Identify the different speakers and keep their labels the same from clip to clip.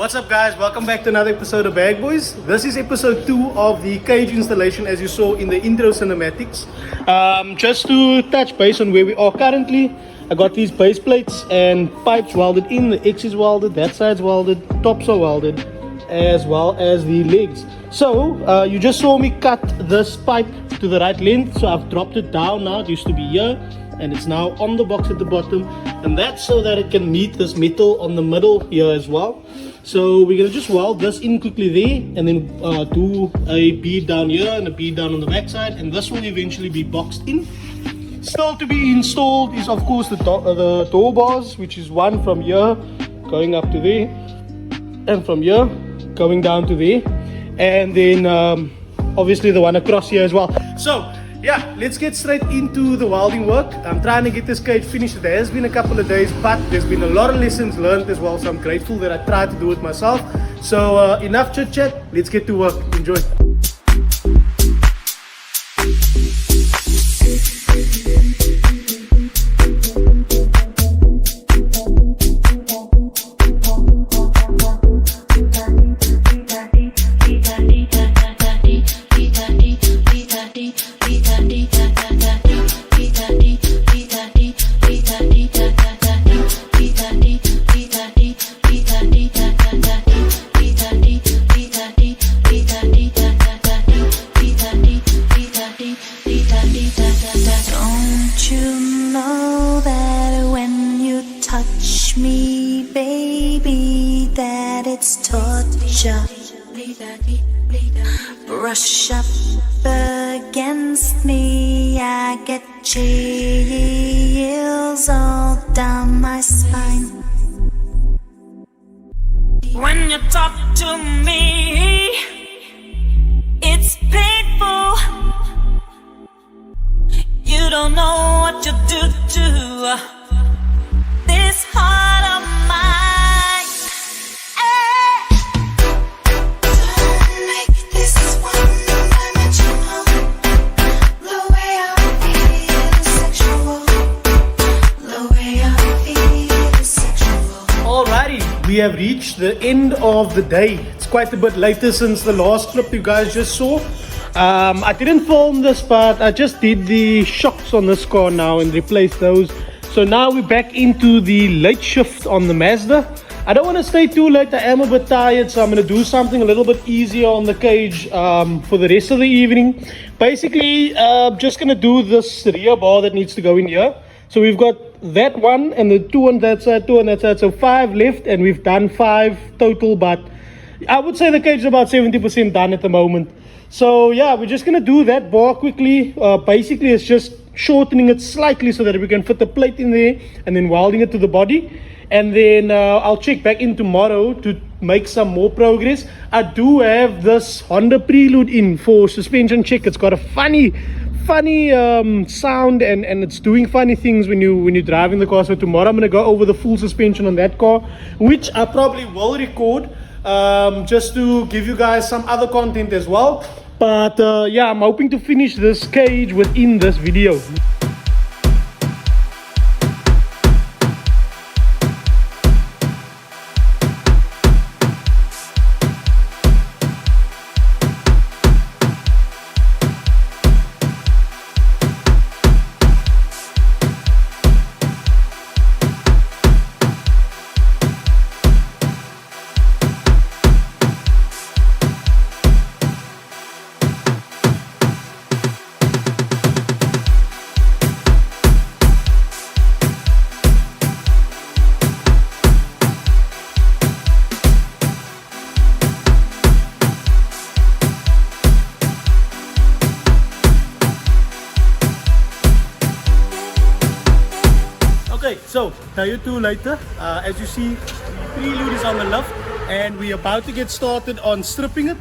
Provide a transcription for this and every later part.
Speaker 1: What's up guys, welcome back to another episode of Bag Boys. This is episode 2 of the cage installation as you saw in the intro cinematics. Just to touch base on where we are currently, I got these base plates and pipes welded in. The X is welded, that side's welded, tops are welded, as well as the legs. So you just saw me cut this pipe to the right length, so I've dropped it down now. It used to be here and it's now on the box at the bottom, and that's so that it can meet this metal on the middle here as well. So we're gonna just weld this in quickly there, and then do a bead down here and a bead down on the back side, and this will eventually be boxed in. Still to be installed is of course the door bars, which is one from here going up to there, and from here going down to there, and then obviously the one across here as well. So yeah, let's get straight into the welding work. I'm trying to get this cage finished. It has been a couple of days, but there's been a lot of lessons learned as well, so I'm grateful that I tried to do it myself. So enough chit chat, let's get to work. Enjoy.
Speaker 2: Brush up against me, I get chills all down my spine. When you talk to me, it's painful. You don't know what you do to this heart of mine.
Speaker 1: We have reached the end of the day. It's quite a bit later since the last clip you guys just saw. I didn't film this, but I just did the shocks on this car now and replaced those. So now we're back into the late shift on the Mazda. I don't want to stay too late. I am a bit tired, so I'm going to do something a little bit easier on the cage for the rest of the evening. Basically, just going to do this rear bar that needs to go in here. So we've got that one and the two on that side, two on that side, so 5 left, and we've done 5 total, but I would say the cage is about 70% done at the moment. So yeah, we're just gonna do that bar quickly. Basically it's just shortening it slightly so that we can fit the plate in there and then welding it to the body, and then I'll check back in tomorrow to make some more progress. I do have this Honda Prelude in for suspension check. It's got a funny sound and it's doing funny things when you're driving the car. So tomorrow I'm going to go over the full suspension on that car, which I probably will record just to give you guys some other content as well. But yeah, I'm hoping to finish this cage within this video. So tell you two later. As you see, the Prelude is on the left and we're about to get started on stripping it.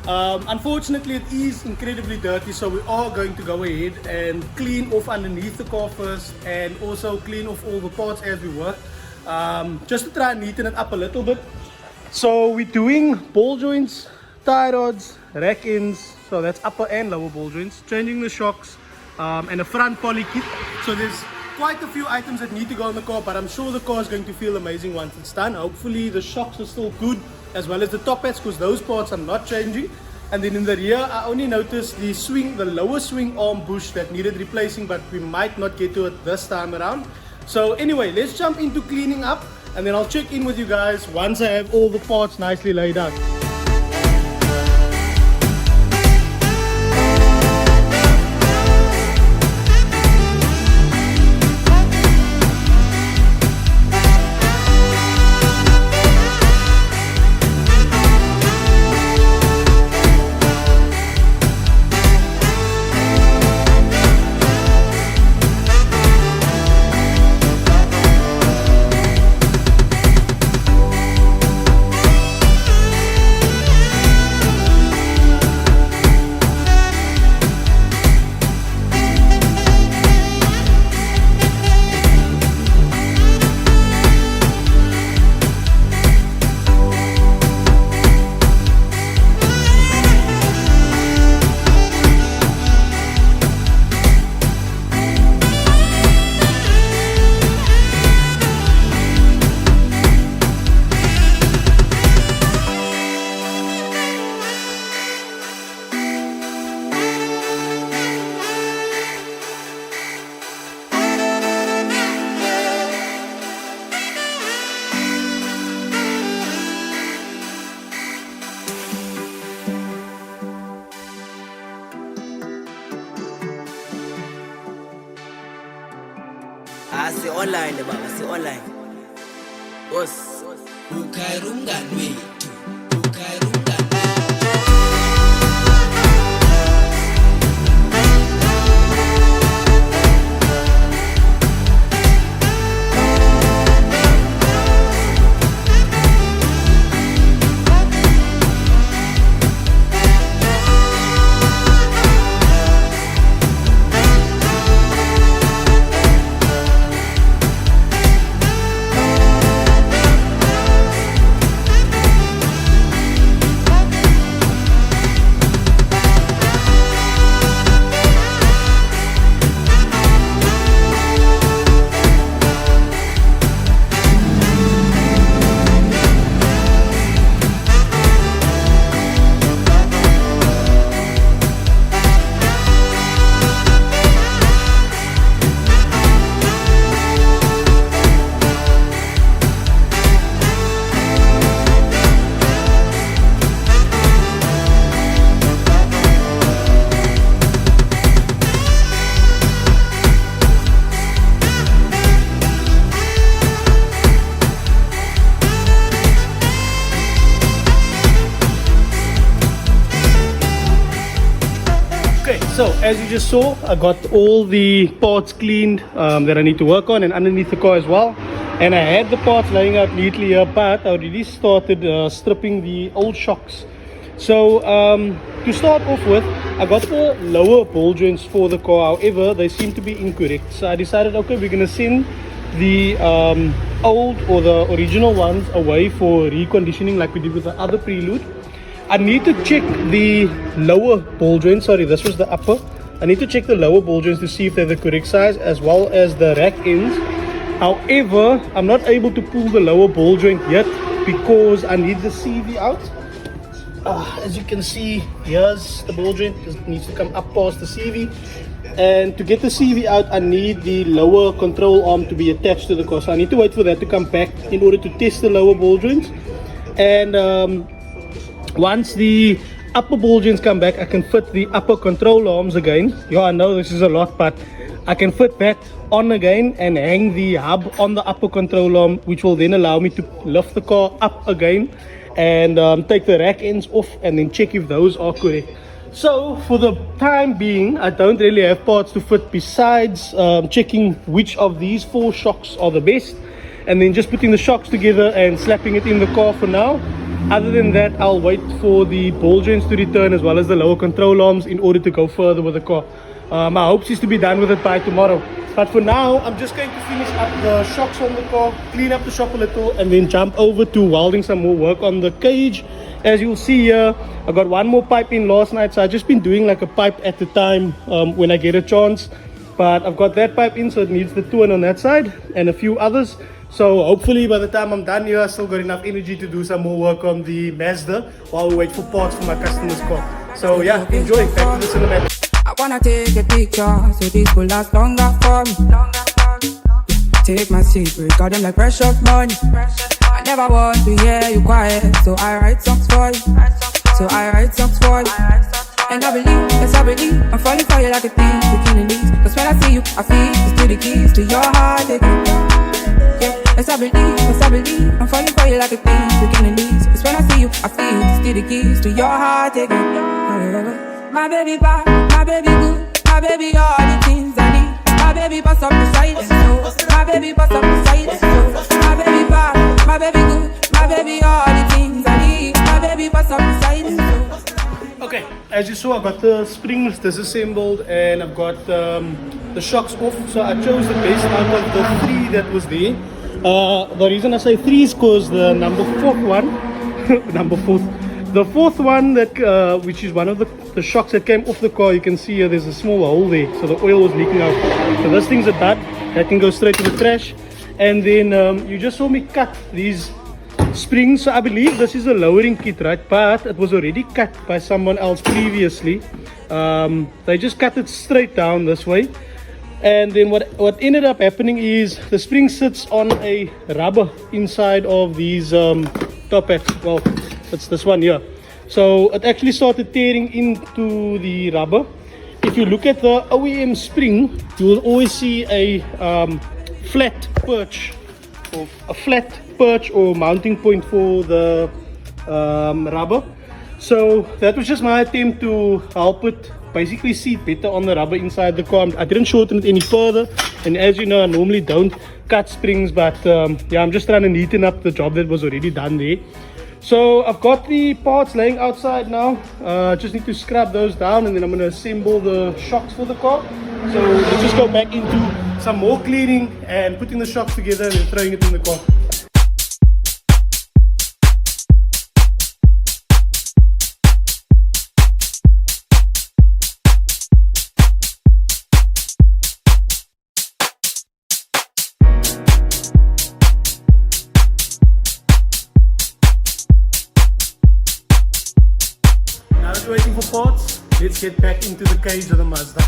Speaker 1: Unfortunately it is incredibly dirty, so we are going to go ahead and clean off underneath the car first, and also clean off all the parts as we work, just to try and neaten it up a little bit. So we're doing ball joints, tie rods, rack ends, so that's upper and lower ball joints, changing the shocks, and a front poly kit. So there's quite a few items that need to go on the car, but I'm sure the car is going to feel amazing once it's done. Hopefully the shocks are still good as well as the top hats, because those parts I'm not changing. And then in the rear, I only noticed the swing, the lower swing arm bush that needed replacing, but we might not get to it this time around. So anyway, let's jump into cleaning up, and then I'll check in with you guys once I have all the parts nicely laid out.
Speaker 3: I see online, baba, see online. Boss. Ukairumngani wethu. Ukairumngani.
Speaker 1: So as you just saw, I got all the parts cleaned that I need to work on, and underneath the car as well. And I had the parts laying out neatly here, but I already started stripping the old shocks. So to start off with, I got the lower ball joints for the car. However, they seem to be incorrect. So I decided, okay, we're gonna send the old or the original ones away for reconditioning like we did with the other Prelude. I need to check the lower ball joints. Sorry, this was the upper. I need to check the lower ball joints to see if they're the correct size, as well as the rack ends. However, I'm not able to pull the lower ball joint yet because I need the CV out. As you can see, here's the ball joint. It needs to come up past the CV. And to get the CV out, I need the lower control arm to be attached to the car. So I need to wait for that to come back in order to test the lower ball joints. And once the upper ball joints come back, I can fit the upper control arms again. Yeah, I know this is a lot, but I can fit that on again and hang the hub on the upper control arm, which will then allow me to lift the car up again and take the rack ends off and then check if those are correct. So for the time being, I don't really have parts to fit besides checking which of these 4 shocks are the best, and then just putting the shocks together and slapping it in the car for now. Other than that, I'll wait for the ball joints to return as well as the lower control arms in order to go further with the car. My hopes is to be done with it by tomorrow. But for now, I'm just going to finish up the shocks on the car, clean up the shop a little, and then jump over to welding some more work on the cage. As you'll see here, I got one more pipe in last night, so I've just been doing like a pipe at a time when I get a chance. But I've got that pipe in, so it needs the twin on that side and a few others. So hopefully by the time I'm done here, I still got enough energy to do some more work on the Mazda while we wait for parts for my customer's car. So yeah, enjoy. Back to the cinematic.
Speaker 4: I wanna take a picture so this will last longer for me. Take my secret, got them like precious money. I never want to hear you quiet, so I write songs for you. And I believe, yes I believe, I'm falling for you like a thief, between the knees. Cause when I see you, I feel it's to the keys to your heart. Yeah, yes I believe, I'm falling for you like a thief, between the knees. Cause when I see you, I feel it's to the keys to your heart. My baby bad, my baby good, my baby all the things I need. My baby bust up the side, my baby bust up the side. My baby bad, my baby good, my baby all the things I need. My baby bust up the side.
Speaker 1: Okay, as you saw, I got the springs disassembled and I've got the shocks off. So I chose the best out of the three that was there. The reason I say three is because the the fourth one that which is one of the shocks that came off the car. You can see here there's a small hole there, so the oil was leaking out. So this thing's a dud that can go straight to the trash. And then you just saw me cut these springs. So I believe this is a lowering kit, right? But it was already cut by someone else previously. They just cut it straight down this way. And then what ended up happening is the spring sits on a rubber inside of these top hats. Well, it's this one here. So it actually started tearing into the rubber. If you look at the OEM spring, you will always see a flat perch or mounting point for the rubber. So that was just my attempt to help it basically sit better on the rubber inside the car. I didn't shorten it any further, and as you know, I normally don't cut springs, but yeah, I'm just trying to neaten up the job that was already done there. So I've got the parts laying outside now. Just need to scrub those down, and then I'm going to assemble the shocks for the car. So let's just go back into some more cleaning and putting the shocks together and then throwing it in the car. Now that we're waiting for parts, let's get back into the cage of the Mazda.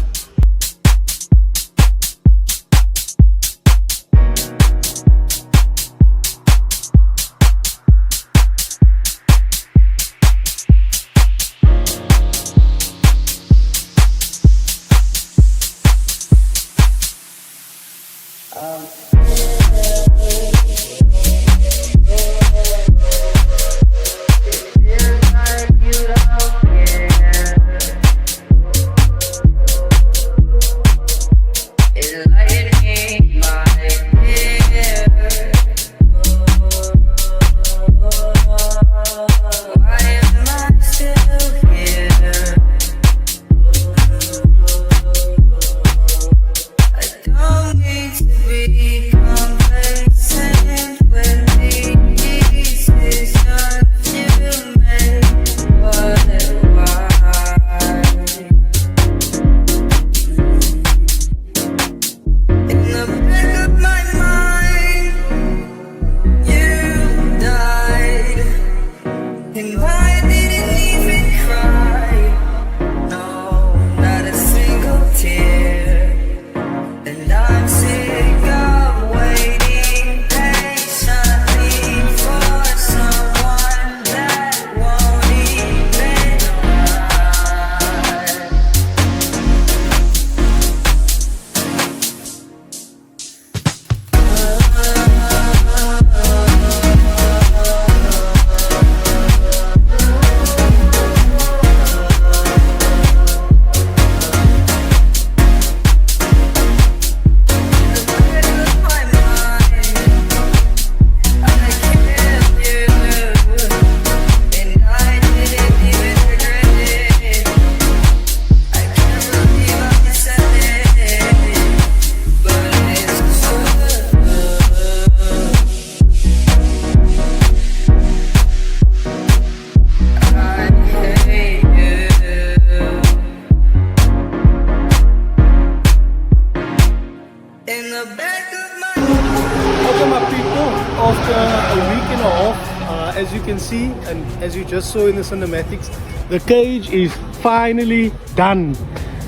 Speaker 1: Okay, my people, after a week and a half, as you can see and as you just saw in the cinematics, the cage is finally done.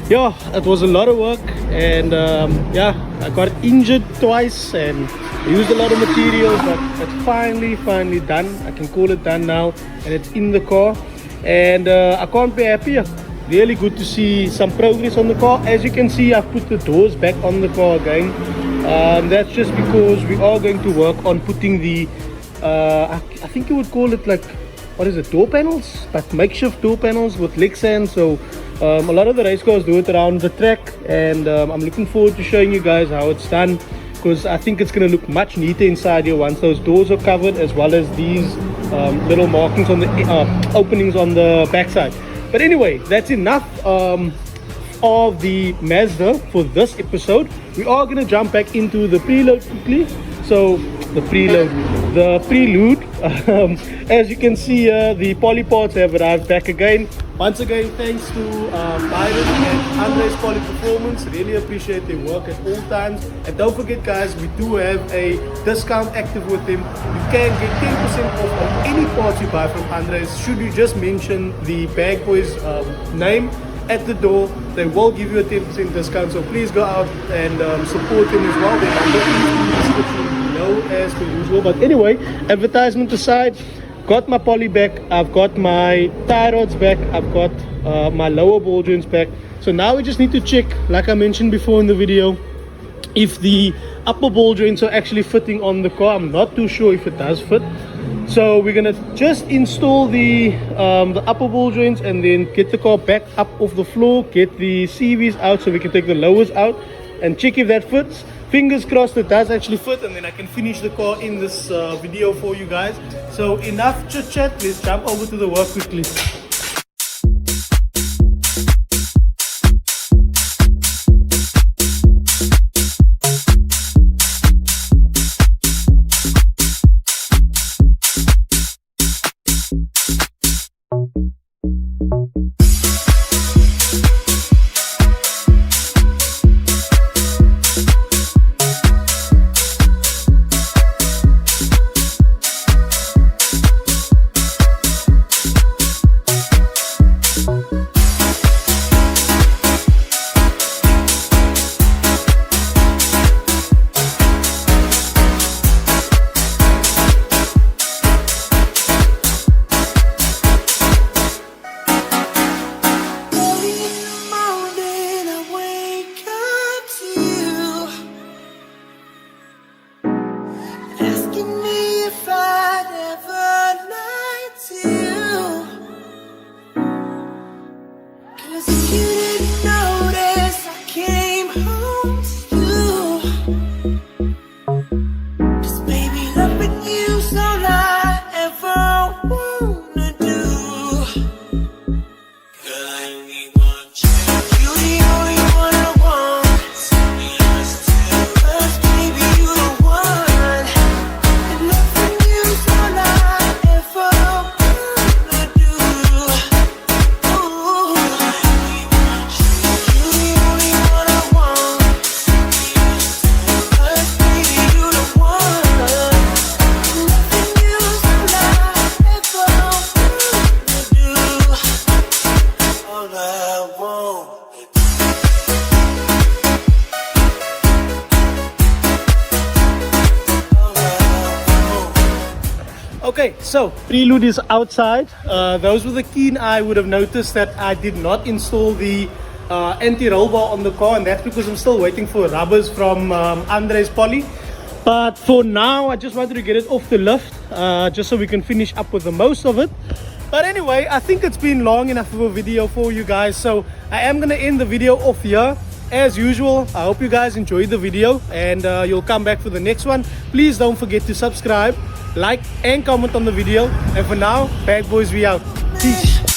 Speaker 1: Yeah, it was a lot of work, and yeah, I got injured twice and used a lot of materials, but it's finally done. I can call it done now, and it's in the car, and I can't be happier. Really good to see some progress on the car. As you can see, I've put the doors back on the car again. That's just because we are going to work on putting the I think you would call it, like, what is it, door panels, but makeshift door panels with Lexan. So a lot of the race cars do it around the track, and I'm looking forward to showing you guys how it's done, because I think it's going to look much neater inside here once those doors are covered, as well as these little markings on the openings on the backside. But anyway, that's enough of the Mazda for this episode. We are going to jump back into the preload quickly. So the prelude. As you can see, the poly parts have arrived back again. Once again, thanks to Byron and Andre's Poly Performance. Really appreciate their work at all times. And don't forget, guys, we do have a discount active with them. You can get 10% off on any parts you buy from Andre's. Should you just mention the Bag Boys name at the door, they will give you a 10% discount. So please go out and support them as well. They're in the description below as per usual. But anyway, advertisement aside, got my poly back, I've got my tie rods back, I've got my lower ball joints back. So now we just need to check, like I mentioned before in the video, if the upper ball joints are actually fitting on the car. I'm not too sure if it does fit. So we're gonna just install the upper ball joints and then get the car back up off the floor, get the CVs out so we can take the lowers out and check if that fits. Fingers crossed it does actually fit, and then I can finish the car in this video for you guys. So enough chit chat, let's jump over to the work quickly. Okay, so prelude is outside. Those with a keen eye would have noticed that I did not install the anti-roll bar on the car, and that's because I'm still waiting for rubbers from Andre's Poly. But for now, I just wanted to get it off the lift, just so we can finish up with the most of it. But anyway, I think it's been long enough of a video for you guys, so I am going to end the video off here. As usual, I hope you guys enjoyed the video, and you'll come back for the next one. Please don't forget to subscribe, like and comment on the video. And for now, Bag Boys, we out. Peace.